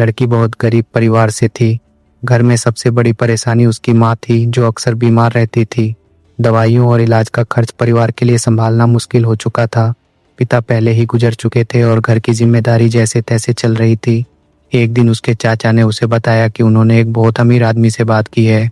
लड़की बहुत गरीब परिवार से थी। घर में सबसे बड़ी परेशानी उसकी माँ थी, जो अक्सर बीमार रहती थी। दवाइयों और इलाज का खर्च परिवार के लिए संभालना मुश्किल हो चुका था। पिता पहले ही गुजर चुके थे और घर की जिम्मेदारी जैसे तैसे चल रही थी। एक दिन उसके चाचा ने उसे बताया कि उन्होंने एक बहुत अमीर आदमी से बात की है।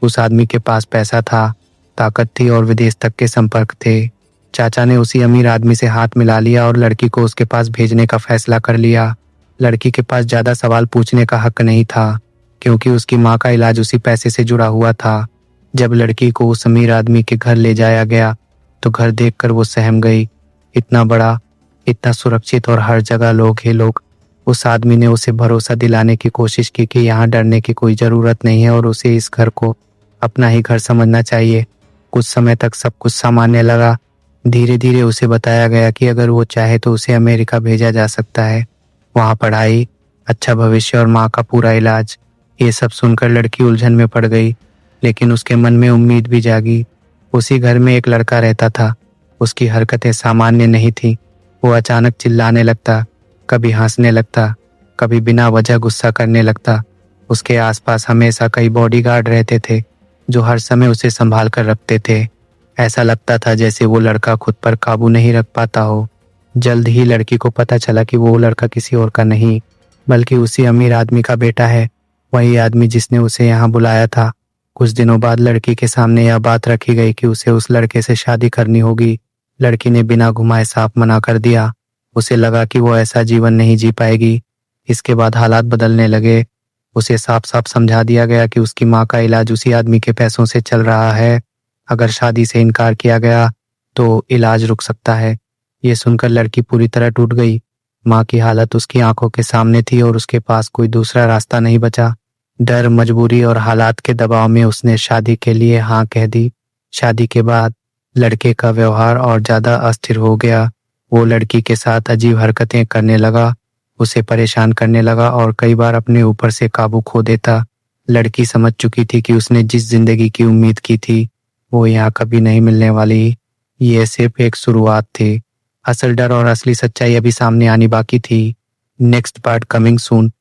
उस आदमी के पास पैसा था, ताकत थी और विदेश तक के संपर्क थे। चाचा ने उसी अमीर आदमी से हाथ मिला लिया और लड़की को उसके पास भेजने का फैसला कर लिया। लड़की के पास ज्यादा सवाल पूछने का हक नहीं था, क्योंकि उसकी माँ का इलाज उसी पैसे से जुड़ा हुआ था। जब लड़की को उस अमीर आदमी के घर ले जाया गया तो घर देखकर वो सहम गई। इतना बड़ा, इतना सुरक्षित और हर जगह लोग ही लोग। उस आदमी ने उसे भरोसा दिलाने की कोशिश की कि यहाँ डरने की कोई जरूरत नहीं है और उसे इस घर को अपना ही घर समझना चाहिए। कुछ समय तक सब कुछ सामान्य लगा। धीरे धीरे उसे बताया गया कि अगर वो चाहे तो उसे अमेरिका भेजा जा सकता है। वहाँ पढ़ाई, अच्छा भविष्य और माँ का पूरा इलाज। ये सब सुनकर लड़की उलझन में पड़ गई, लेकिन उसके मन में उम्मीद भी जागी। उसी घर में एक लड़का रहता था। उसकी हरकतें सामान्य नहीं थी। वो अचानक चिल्लाने लगता, कभी हंसने लगता, कभी बिना वजह गुस्सा करने लगता। उसके आसपास हमेशा कई बॉडीगार्ड रहते थे, जो हर समय उसे संभाल कर रखते थे। ऐसा लगता था जैसे वो लड़का खुद पर काबू नहीं रख पाता हो। जल्द ही लड़की को पता चला कि वो लड़का किसी और का नहीं, बल्कि उसी अमीर आदमी का बेटा है, वही आदमी जिसने उसे यहाँ बुलाया था। कुछ दिनों बाद लड़की के सामने यह बात रखी गई कि उसे उस लड़के से शादी करनी होगी। लड़की ने बिना घुमाए साफ मना कर दिया। उसे लगा कि वो ऐसा जीवन नहीं जी पाएगी। इसके बाद हालात बदलने लगे। उसे साफ साफ समझा दिया गया कि उसकी माँ का इलाज उसी आदमी के पैसों से चल रहा है। अगर शादी से इनकार किया गया तो इलाज रुक सकता है। ये सुनकर लड़की पूरी तरह टूट गई। माँ की हालत उसकी आंखों के सामने थी और उसके पास कोई दूसरा रास्ता नहीं बचा। डर, मजबूरी और हालात के दबाव में उसने शादी के लिए हाँ कह दी। शादी के बाद लड़के का व्यवहार और ज्यादा अस्थिर हो गया। वो लड़की के साथ अजीब हरकतें करने लगा, उसे परेशान करने लगा और कई बार अपने ऊपर से काबू खो देता। लड़की समझ चुकी थी कि उसने जिस जिंदगी की उम्मीद की थी वो यहाँ कभी नहीं मिलने वाली। ये सिर्फ एक शुरुआत थी। असल डर और असली सच्चाई अभी सामने आनी बाकी थी। Next part coming soon.